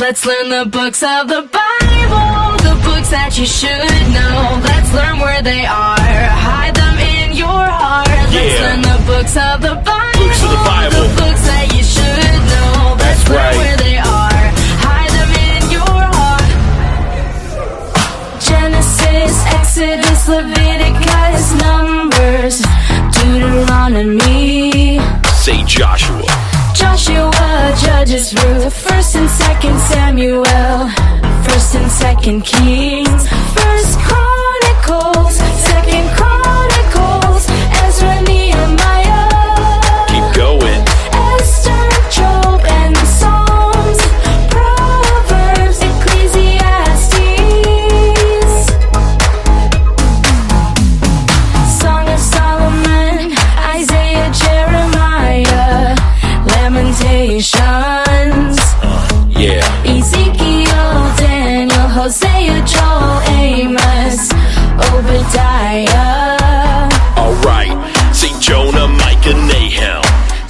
Let's learn the books of the Bible, the books that you should know. Let's learn where they are, hide them in your heart. Let's learn the books of the Bible, books of the Bible, the books that you should know. Let's learn where they are, hide them in your heart. Genesis, Exodus, Leviticus, Numbers, Deuteronomy. Say Joshua. Joshua, Judges, Ruth, 1st and 2nd Samuel, 1st and 2nd Kings, 1st Chronicles, 2nd Chronicles, Ezra, Nehemiah. Keep going. Esther, Job, and Psalms, Proverbs, Ecclesiastes, Song of Solomon, Isaiah, Jeremiah, Lamentations, Ezekiel, Daniel, Hosea, Joel, Amos, Obadiah. Alright, say Jonah, Micah, Nahum.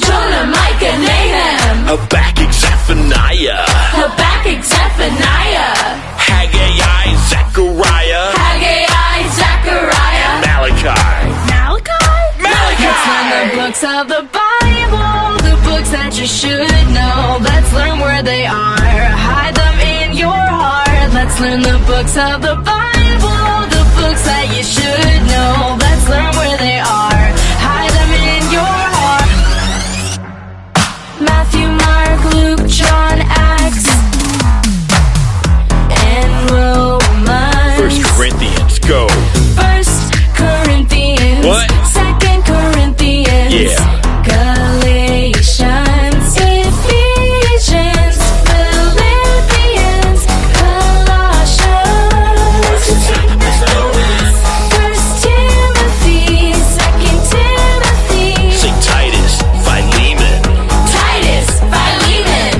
Jonah, Micah, Nahum. Habakkuk, Zephaniah. Habakkuk, Zephaniah. Haggai, Zechariah. Haggai, Zechariah. Malachi. Malachi? Let's learn the books of the Bible, the books that you should know. Let's learn where they are, hide them in your heart. Let's learn the books of the Bible, the books that you should know. Let's learn where they are, hide them in your heart. Matthew, Mark, Luke, John, Acts, and Romans. 1 Corinthians, go. 1 Corinthians. What? 2 Corinthians. Yeah. Galatians, Ephesians, Philippians, Colossians, 1 Timothy, 2 Timothy. Say Titus, Philemon. Titus, Philemon.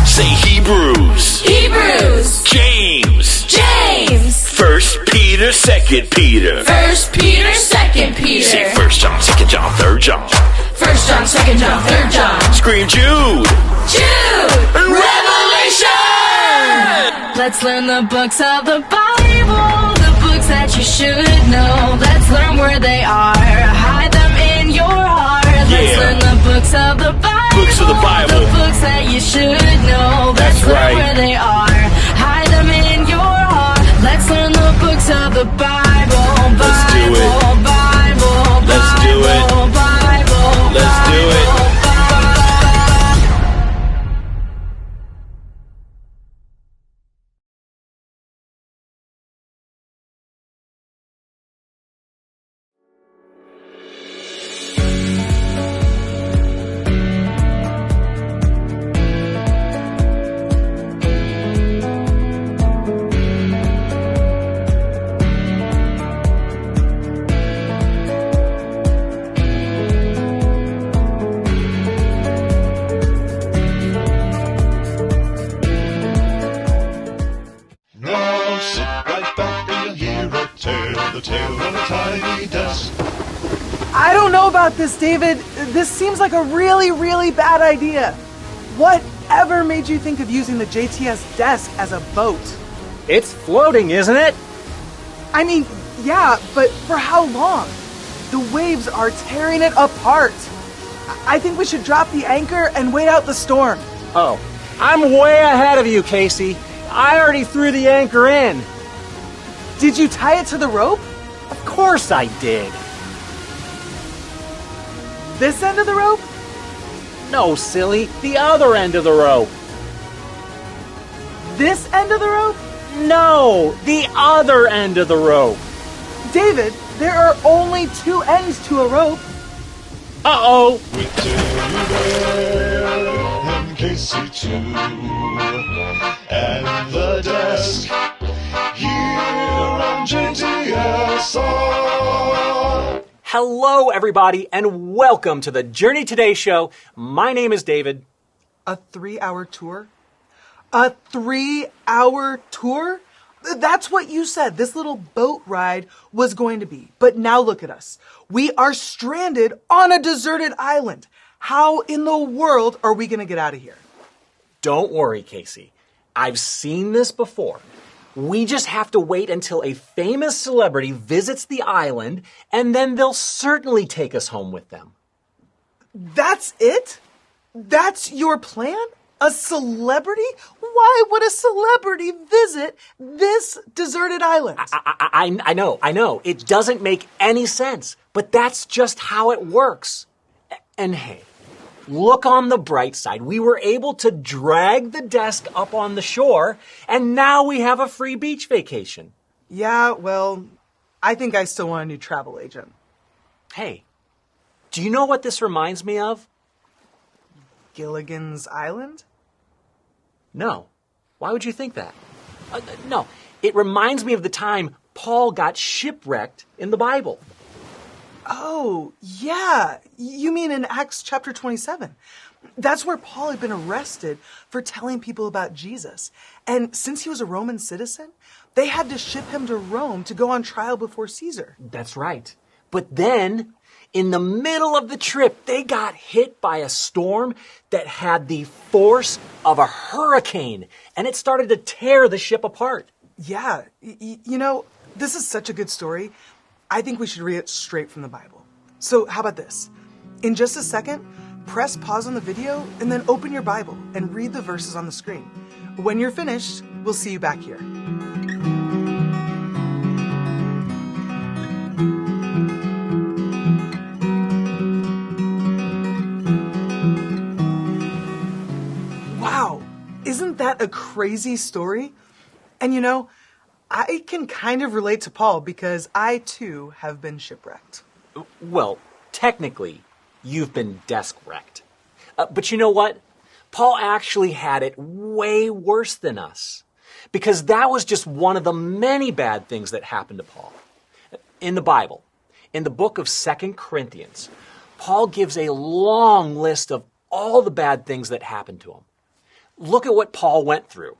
Say Hebrews. Hebrews. James. James. 1 Peter, 2 Peter. 1 Peter, 2 Peter. Say 1 John, 2 John, 3 John. 1 John, 2 John, 3 John. Scream Jude. Jude. Revelation. Let's learn the books of the Bible, the books that you should know. Let's learn where they are, hide them in your heart. Let's learn the books of the Bible, books of the Bible, the books that you should know. Let's learn where they are, hide them in your heart. Let's learn the books of the Bible, Let's do it. Bible, Let's do it. Bible, Let's do it. I don't know about this, David. This seems like a really, really bad idea. Whatever made you think of using the JTS desk as a boat? It's floating, isn't it? I mean, yeah, but for how long? The waves are tearing it apart. I think we should drop the anchor and wait out the storm. Oh, I'm way ahead of you, Casey. I already threw the anchor in. Did you tie it to the rope? Of course I did. This end of the rope? No, silly. The other end of the rope. This end of the rope? No, the other end of the rope. David, there are only two ends to a rope. Uh-oh. With David and Casey too, and the desk here on JTSR. Hello, everybody, and welcome to the Journey Today show. My name is David. A 3-hour tour? A 3-hour tour? That's what you said this little boat ride was going to be. But now look at us. We are stranded on a deserted island. How in the world are we going to get out of here? Don't worry, Casey. I've seen this before. We just have to wait until a famous celebrity visits the island, and then they'll certainly take us home with them. That's it? That's your plan? A celebrity? Why would a celebrity visit this deserted island? I know. It doesn't make any sense, but that's just how it works. And hey, look on the bright side. We were able to drag the desk up on the shore, and now we have a free beach vacation. Yeah, well, I think I still want a new travel agent. Hey, do you know what this reminds me of? Gilligan's Island? No. Why would you think that? No, it reminds me of the time Paul got shipwrecked in the Bible. Oh, yeah. You mean in Acts chapter 27. That's where Paul had been arrested for telling people about Jesus. And since he was a Roman citizen, they had to ship him to Rome to go on trial before Caesar. That's right. But then, in the middle of the trip, they got hit by a storm that had the force of a hurricane, and it started to tear the ship apart. Yeah. You know, this is such a good story. I think we should read it straight from the Bible. So how about this? In just a second, press pause on the video and then open your Bible and read the verses on the screen. When you're finished, we'll see you back here. Wow, isn't that a crazy story? And you know, I can kind of relate to Paul because I too have been shipwrecked. Well, technically, you've been desk wrecked. But you know what? Paul actually had it way worse than us, because that was just one of the many bad things that happened to Paul. In the Bible, in the book of 2 Corinthians, Paul gives a long list of all the bad things that happened to him. Look at what Paul went through.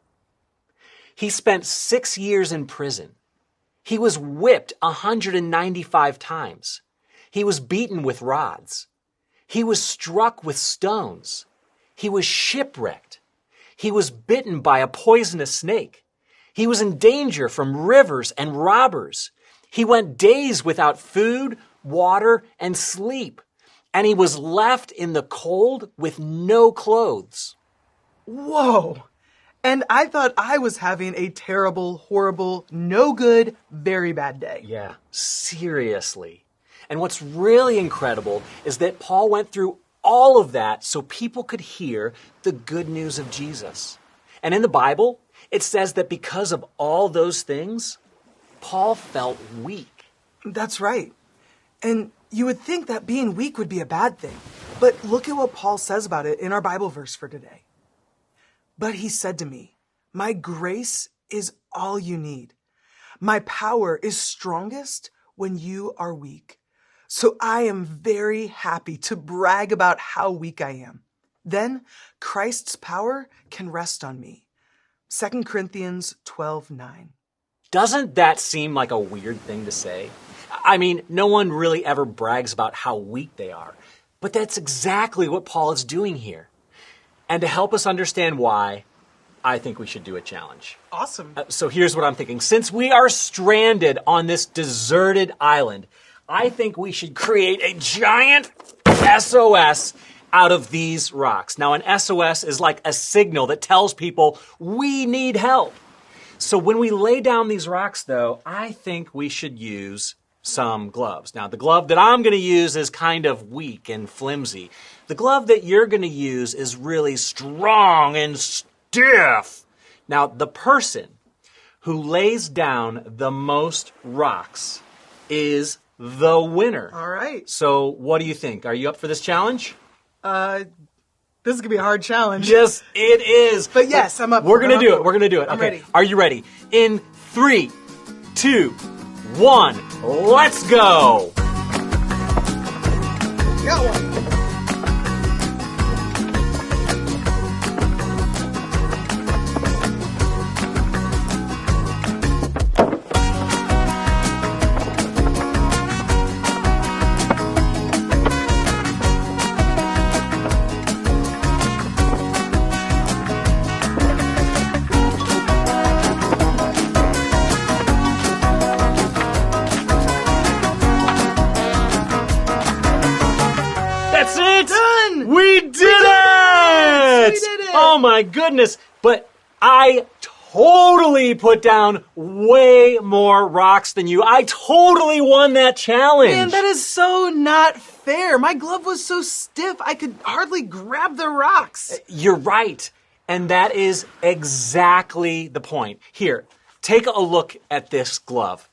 He spent 6 years in prison. He was whipped 195 times. He was beaten with rods. He was struck with stones. He was shipwrecked. He was bitten by a poisonous snake. He was in danger from rivers and robbers. He went days without food, water, and sleep. And he was left in the cold with no clothes. Whoa! And I thought I was having a terrible, horrible, no good, very bad day. Yeah, seriously. And what's really incredible is that Paul went through all of that so people could hear the good news of Jesus. And in the Bible, it says that because of all those things, Paul felt weak. That's right. And you would think that being weak would be a bad thing. But look at what Paul says about it in our Bible verse for today. But he said to me, "My grace is all you need. My power is strongest when you are weak. So I am very happy to brag about how weak I am. Then Christ's power can rest on me." 2 Corinthians 12:9. Doesn't that seem like a weird thing to say? I mean, no one really ever brags about how weak they are. But that's exactly what Paul is doing here. And to help us understand why, I think we should do a challenge. Awesome. So here's what I'm thinking. Since we are stranded on this deserted island, I think we should create a giant SOS out of these rocks. Now, an SOS is like a signal that tells people we need help. So when we lay down these rocks, though, I think we should use some gloves. Now, the glove that I'm going to use is kind of weak and flimsy. The glove that you're going to use is really strong and stiff. Now, the person who lays down the most rocks is the winner. All right. So what do you think? Are you up for this challenge? This is going to be a hard challenge. Yes, it is. But yes, I'm up. We're going to do it. We're going to do it. I'm Okay. ready. Are you ready? In 3, 2, 1, let's go. Got one. Oh my goodness. But I totally put down way more rocks than you. I totally won that challenge. Man, that is so not fair. My glove was so stiff, I could hardly grab the rocks. You're right. And that is exactly the point. Here, take a look at this glove.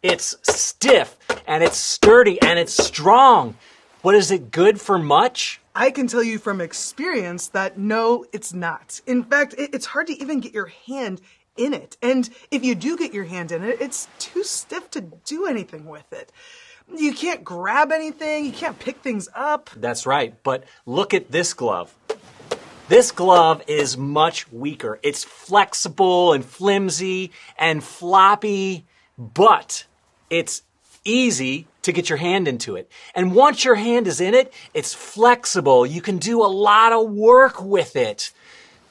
It's stiff, and it's sturdy, and it's strong. But is it good for much? I can tell you from experience that no, it's not. In fact, it's hard to even get your hand in it. And if you do get your hand in it, it's too stiff to do anything with it. You can't grab anything, you can't pick things up. That's right. But look at this glove. This glove is much weaker. It's flexible and flimsy and floppy, but it's easy to get your hand into it. And once your hand is in it, it's flexible. You can do a lot of work with it.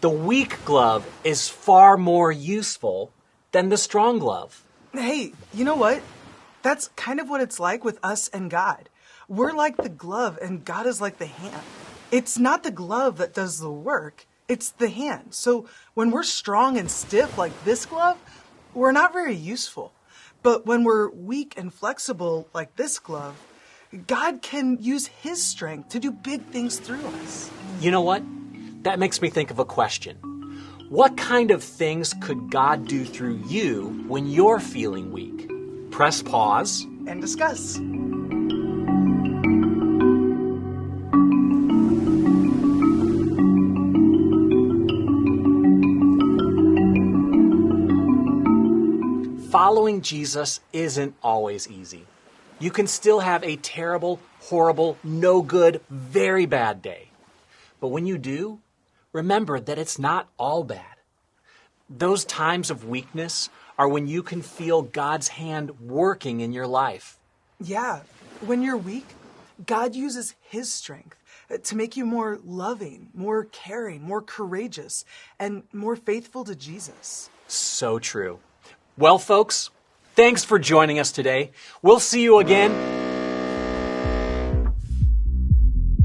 The weak glove is far more useful than the strong glove. Hey, you know what? That's kind of what it's like with us and God. We're like the glove and God is like the hand. It's not the glove that does the work, it's the hand. So when we're strong and stiff like this glove, we're not very useful. But when we're weak and flexible like this glove, God can use His strength to do big things through us. You know what? That makes me think of a question. What kind of things could God do through you when you're feeling weak? Press pause. And discuss. Following Jesus isn't always easy. You can still have a terrible, horrible, no good, very bad day. But when you do, remember that it's not all bad. Those times of weakness are when you can feel God's hand working in your life. Yeah, when you're weak, God uses His strength to make you more loving, more caring, more courageous, and more faithful to Jesus. So true. Well, folks, thanks for joining us today. We'll see you again.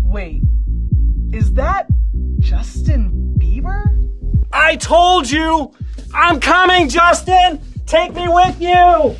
Wait, is that Justin Bieber? I told you! I'm coming, Justin! Take me with you!